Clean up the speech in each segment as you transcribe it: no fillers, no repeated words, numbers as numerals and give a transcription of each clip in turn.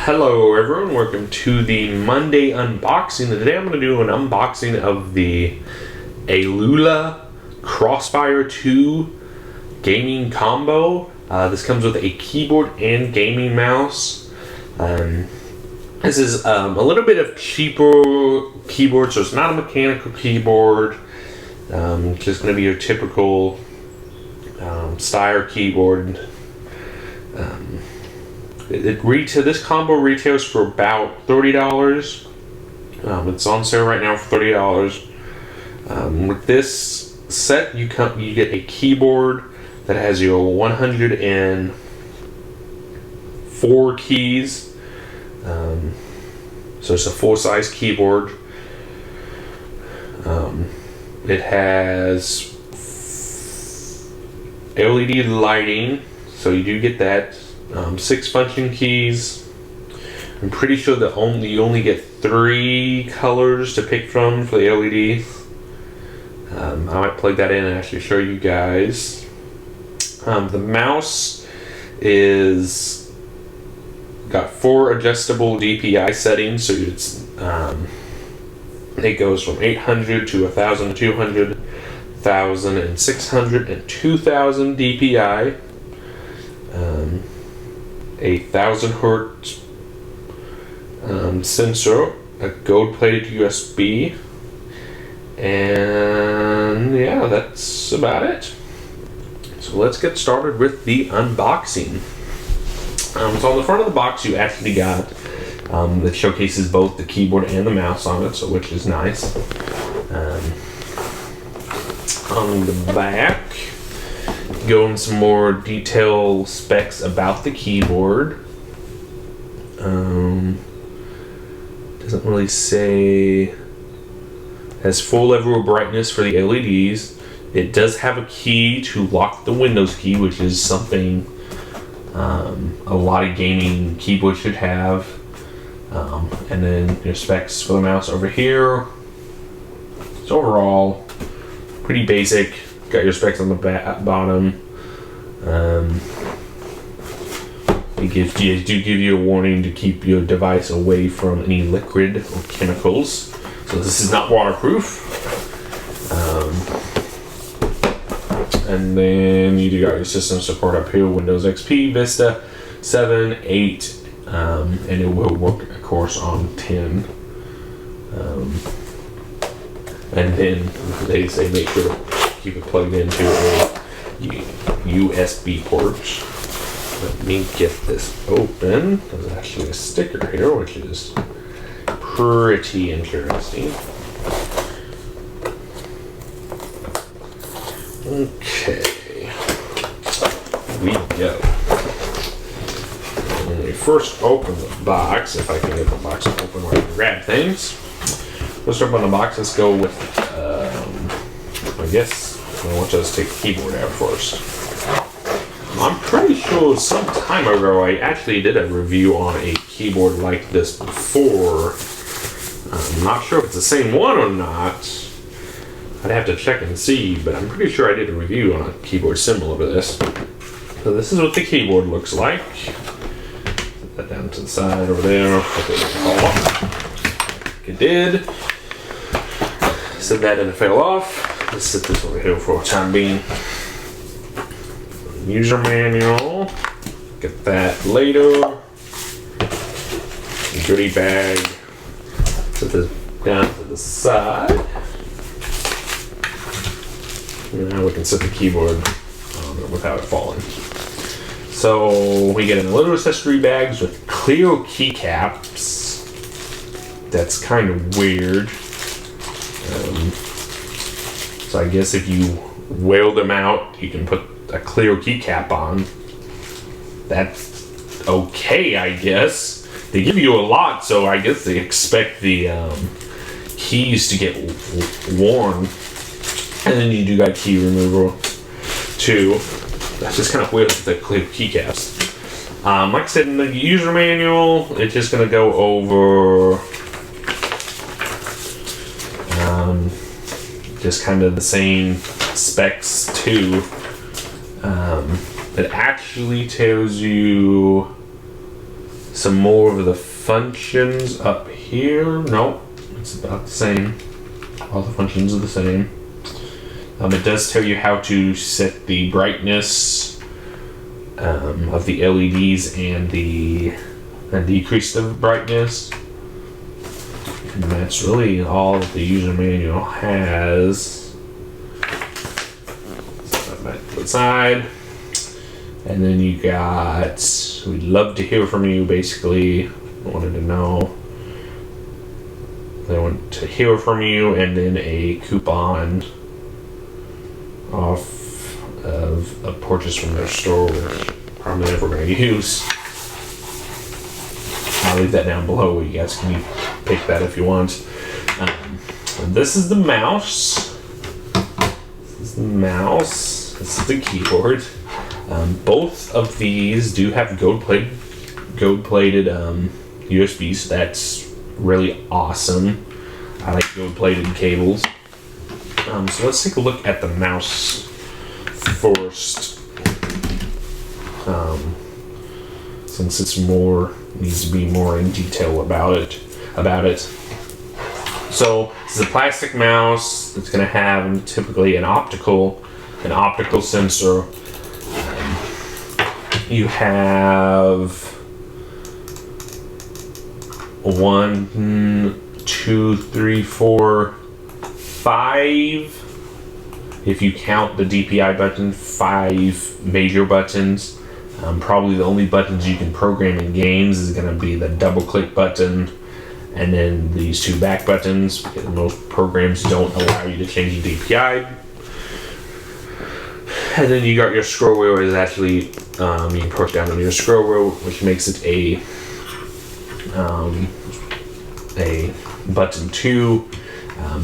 Hello everyone, welcome to the Monday unboxing. And today I'm going to do an unboxing of the Aula Crossfire 2 gaming combo. This comes with a keyboard and gaming mouse. This is a little bit of cheaper keyboard, so it's not a mechanical keyboard. It's just going to be your typical Steyr keyboard. This combo retails for about $30. It's on sale right now for $30. With this set, you get a keyboard that has your 104 keys. So it's a full-size keyboard. It has LED lighting, so you do get that. 6 function keys. I'm pretty sure that you only get 3 colors to pick from for the LEDs. I might plug that in and actually show you guys. The mouse is got 4 adjustable DPI settings, so it goes from 800 to 1,200, 1,600, and 2,000 DPI. A 1,000 hertz sensor, a gold-plated USB, and yeah, that's about it. So let's get started with the unboxing. So on the front of the box, you actually got that showcases both the keyboard and the mouse on it, so which is nice. On the back, go into some more detailed specs about the keyboard. Doesn't really say. Has full level of brightness for the LEDs. It does have a key to lock the Windows key, which is something a lot of gaming keyboards should have. And then your specs for the mouse over here. So overall, pretty basic. Got your specs on the bottom. It do give you a warning to keep your device away from any liquid or chemicals. So this is not waterproof. And then you got your system support up here: Windows XP, Vista, 7, 8, and it will work, of course, on 10. And then they say make sure to keep it plugged into a USB port. Let me get this open. There's actually a sticker here, which is pretty interesting. Okay, here we go. When we first open the box, if I can get the box open where I can grab things. First open the box, let's go with, I guess, we'll just take the keyboard out first. I'm pretty sure some time ago I actually did a review on a keyboard like this before. I'm not sure if it's the same one or not. I'd have to check and see, but I'm pretty sure I did a review on a keyboard similar to this. So this is what the keyboard looks like. Put that down to the side over there. Hopefully it doesn't fall off. It did. Set that and it fell off. Let's set this over here for the time being. User manual. Get that later. Goodie bag. Set this down to the side. Now we can set the keyboard without it falling. So we get in little accessory bags with clear keycaps. That's kind of weird. So I guess if you weld them out, you can put a clear keycap on. That's okay, I guess. They give you a lot, so I guess they expect the keys to get worn. And then you do got key removal too. That's just kind of weird with the clear keycaps. Like I said, in the user manual, it's just going to go over just kind of the same specs too. It actually tells you some more of the functions up here. Nope, it's about the same. All the functions are the same. It does tell you how to set the brightness of the LEDs and decrease the brightness. And that's really all that the user manual has. Set that back to the side. And then you got, we'd love to hear from you, basically. Wanted to know. They want to hear from you, and then a coupon off of a purchase from their store, which probably never going to use. I'll leave that down below. You guys can pick that if you want. And this is the mouse. This is the mouse. This is the keyboard. Both of these do have gold-plated USBs. So that's really awesome. I like gold-plated cables. So let's take a look at the mouse first. Since it's needs to be more in detail about it. So this is a plastic mouse. It's going to have typically an optical sensor. You have 1, 2, 3, 4, 5. If you count the DPI button, 5 major buttons. Probably the only buttons you can program in games is going to be the double click button and then these 2 back buttons, because most programs don't allow you to change the DPI. And then you got your scroll wheel is actually, you can push down on your scroll wheel, which makes it a button 2.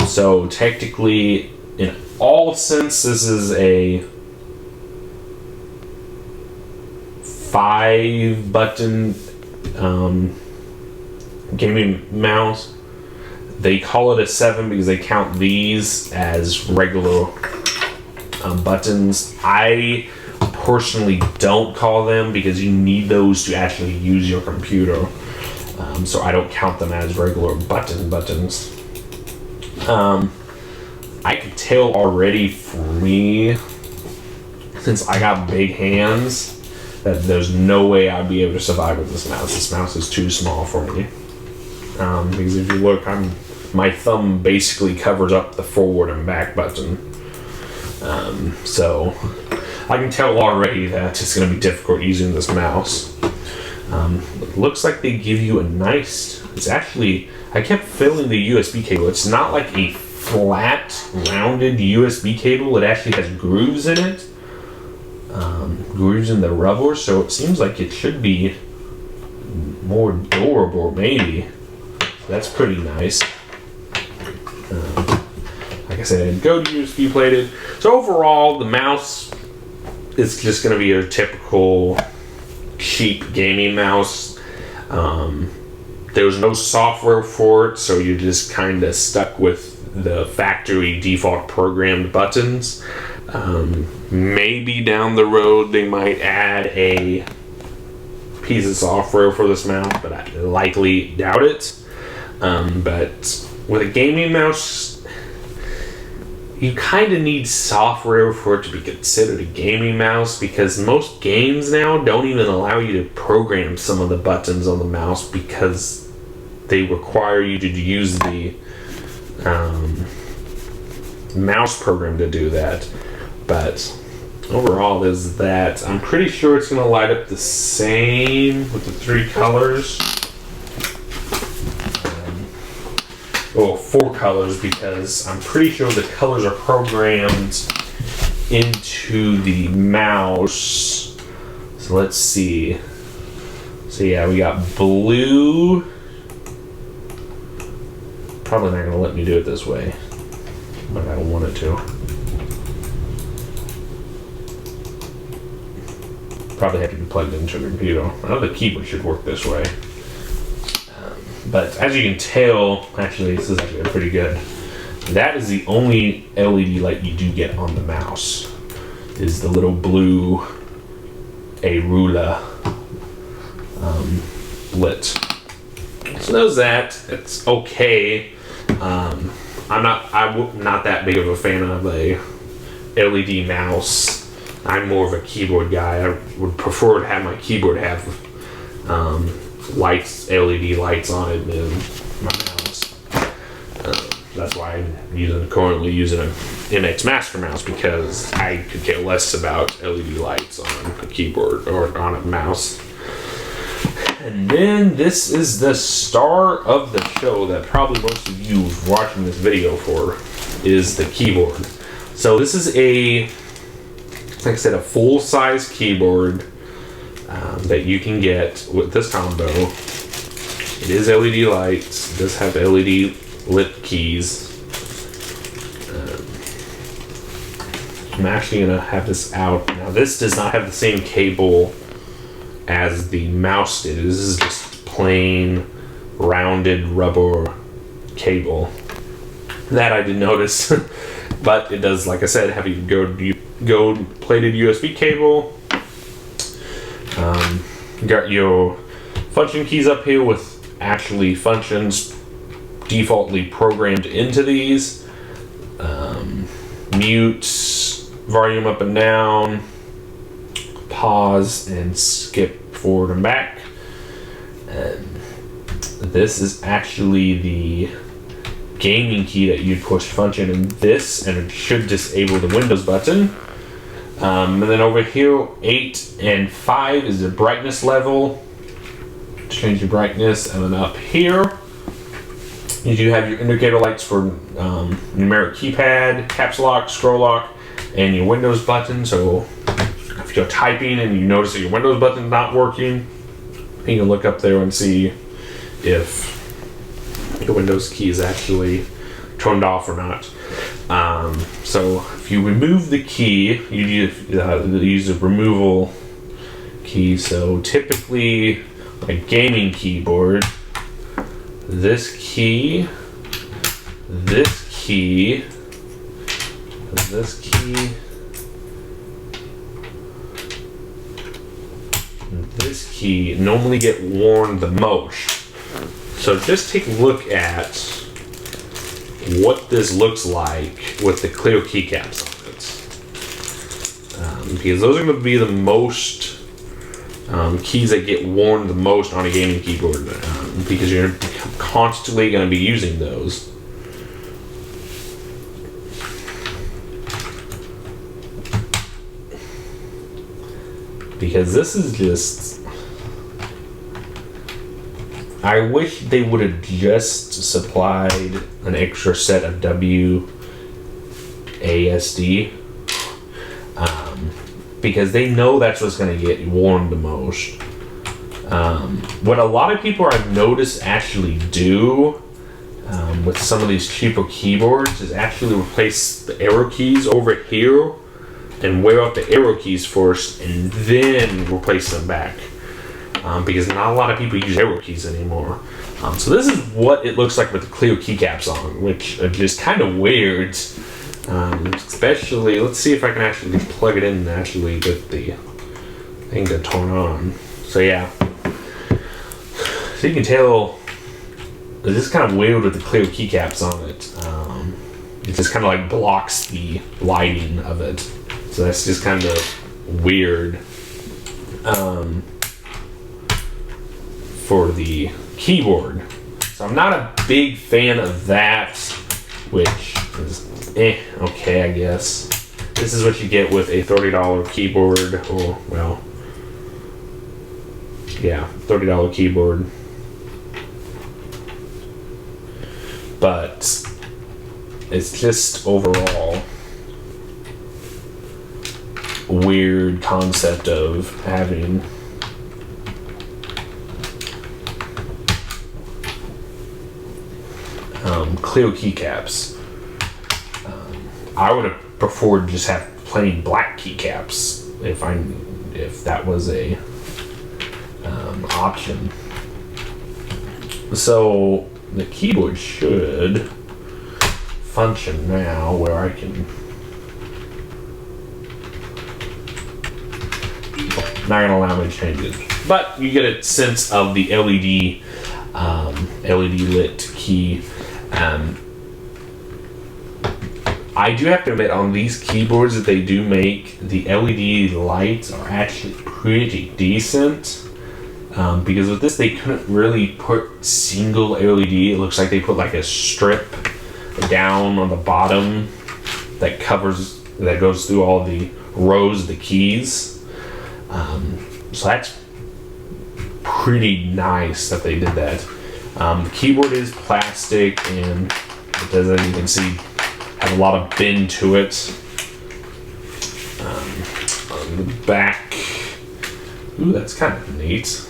So technically, in all sense, this is a 5-button gaming mouse. They call it a 7 because they count these as regular buttons. I personally don't call them because you need those to actually use your computer. So I don't count them as regular buttons. I could tell already for me, since I got big hands, that there's no way I'd be able to survive with this mouse. This mouse is too small for me. Because if you look, my thumb basically covers up the forward and back button. So I can tell already that it's going to be difficult using this mouse. It looks like they give you it's actually, I kept feeling the USB cable. It's not like a flat, rounded USB cable. It actually has grooves in it. Grooves in the rubber, so it seems like it should be more durable, maybe. That's pretty nice. Like I said, go to USB plated. So overall, the mouse is just going to be your typical cheap gaming mouse. There's no software for it, so you're just kind of stuck with the factory default programmed buttons. Maybe down the road they might add a piece of software for this mouse, but I likely doubt it. But with a gaming mouse, you kind of need software for it to be considered a gaming mouse, because most games now don't even allow you to program some of the buttons on the mouse because they require you to use the mouse program to do that. But overall is that I'm pretty sure it's going to light up the same with the 3 colors. Well, 4 colors, because I'm pretty sure the colors are programmed into the mouse. So let's see. So yeah, we got blue. Probably not going to let me do it this way, but I don't want it to. Probably have to be plugged into the computer. I know the keyboard should work this way. But as you can tell, actually, this is actually pretty good. That is the only LED light you do get on the mouse, is the little blue Aula lit. So there's that. It's okay. I'm not that big of a fan of a LED mouse. I'm more of a keyboard guy. I would prefer to have my keyboard have lights, LED lights on it than my mouse. That's why I'm currently using an MX Master mouse, because I could care less about LED lights on a keyboard or on a mouse. And then this is the star of the show that probably most of you watching this video for, is the keyboard. So this is like I said, a full-size keyboard that you can get with this combo. It is LED lights. It does have LED lit keys. I'm actually going to have this out. Now this does not have the same cable as the mouse did. This is just plain rounded rubber cable. That I did notice. But it does, like I said, have a gold plated USB cable. You got your function keys up here with actually functions defaultly programmed into these. Mute, volume up and down, pause and skip forward and back. And this is actually the gaming key that you push function in this, and it should disable the Windows button. And then over here, 8 and 5 is the brightness level. Change your brightness, and then up here, you do have your indicator lights for numeric keypad, caps lock, scroll lock, and your Windows button. So if you're typing and you notice that your Windows button is not working, you can look up there and see if the Windows key is actually turned off or not. So if you remove the key, you use a removal key. So typically, a gaming keyboard, this key, this key, this key, and this key normally get worn the most. So just take a look at what this looks like with the clear keycaps on it. Because those are going to be the most keys that get worn the most on a gaming keyboard, because you're constantly going to be using those. Because this is just, I wish they would have just supplied an extra set of WASD, because they know that's what's going to get worn the most. What a lot of people I've noticed actually do with some of these cheaper keyboards is actually replace the arrow keys over here and wear out the arrow keys first and then replace them back. Because not a lot of people use arrow keys anymore. So this is what it looks like with the clear keycaps on, which are just kind of weird. Especially, let's see if I can actually plug it in and actually get the thing to turn on. So yeah. So you can tell, it's just kind of weird with the clear keycaps on it. It just kind of like blocks the lighting of it. So that's just kind of weird. For the keyboard. So I'm not a big fan of that, which is okay, I guess. This is what you get with a $30 keyboard, or, well, yeah, $30 keyboard. But it's just overall a weird concept of having clear keycaps. I would have preferred to just have plain black keycaps if that was a option. So the keyboard should function now, where I can. Not gonna allow me to change it. but you get a sense of the LED lit key. I do have to admit, on these keyboards that they do make, the LED lights are actually pretty decent. Because with this, they couldn't really put single LED. It looks like they put like a strip down on the bottom that goes through all the rows of the keys. So that's pretty nice that they did that. The keyboard is plastic, and it does, as you can see, have a lot of bend to it. On the back, ooh, that's kind of neat.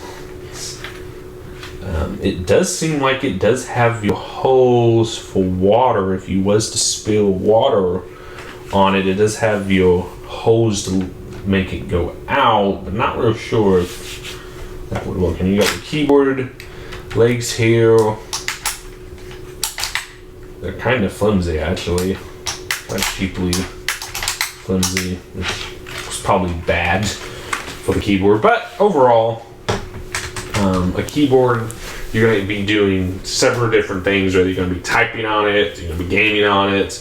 It does seem like it does have your hose for water. If you was to spill water on it, it does have your hose to make it go out, but not real sure if that would work. And you got the keyboard legs here. They're kind of flimsy, actually. Quite cheaply flimsy, which was probably bad for the keyboard. But overall, a keyboard, you're going to be doing several different things, whether you're going to be typing on it, you're going to be gaming on it.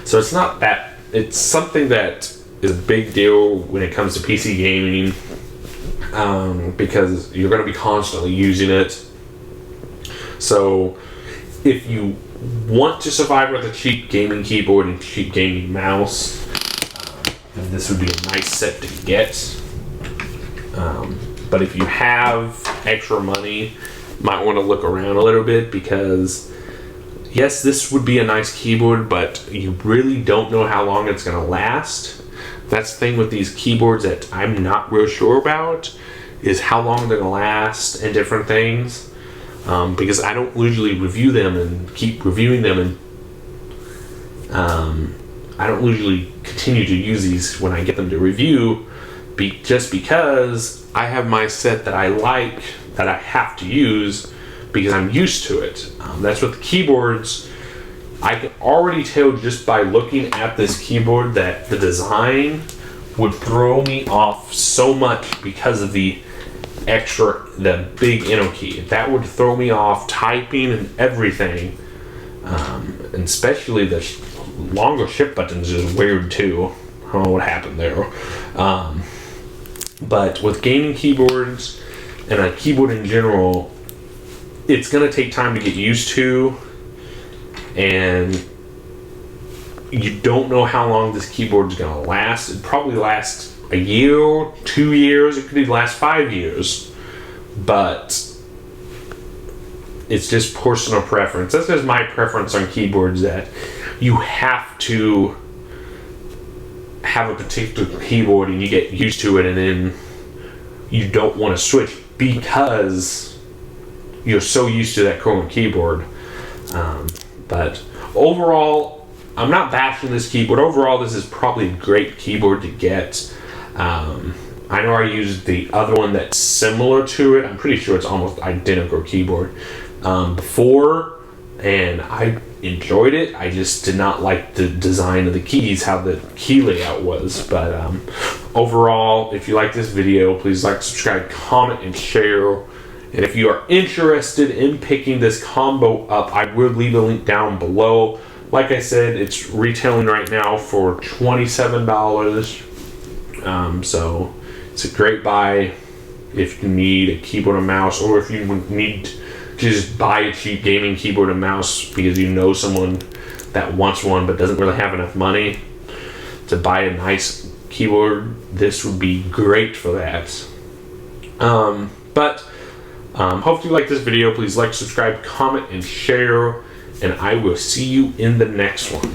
So it's not that, it's something that is a big deal when it comes to PC gaming, because you're going to be constantly using it. So if you want to survive with a cheap gaming keyboard and cheap gaming mouse, then this would be a nice set to get. But if you have extra money, you might want to look around a little bit, because yes, this would be a nice keyboard, but you really don't know how long it's going to last. That's the thing with these keyboards that I'm not real sure about, is how long they're going to last and different things. Because I don't usually review them and keep reviewing them, and I don't usually continue to use these when I get them to review, just because I have my set that I like, that I have to use because I'm used to it. That's with the keyboards. I can already tell just by looking at this keyboard that the design would throw me off so much because of the big Eno key. That would throw me off typing and everything. And especially the longer shift buttons is weird too. I don't know what happened there. But with gaming keyboards and a keyboard in general, it's going to take time to get used to, and you don't know how long this keyboard is going to last. It probably lasts a year, 2 years, it could even last 5 years, but it's just personal preference. That's just my preference on keyboards, that you have to have a particular keyboard and you get used to it, and then you don't want to switch because you're so used to that current keyboard. But overall, I'm not bashing this keyboard. Overall, this is probably a great keyboard to get. I know I used the other one that's similar to it. I'm pretty sure it's almost identical keyboard before, and I enjoyed it. I just did not like the design of the keys, how the key layout was. But overall, if you like this video, please like, subscribe, comment, and share. And if you are interested in picking this combo up, I will leave a link down below. Like I said, it's retailing right now for $27. So it's a great buy if you need a keyboard and mouse, or if you need to just buy a cheap gaming keyboard and mouse because you know someone that wants one but doesn't really have enough money to buy a nice keyboard. This would be great for that. Hopefully you like this video. Please like, subscribe, comment, and share, and I will see you in the next one.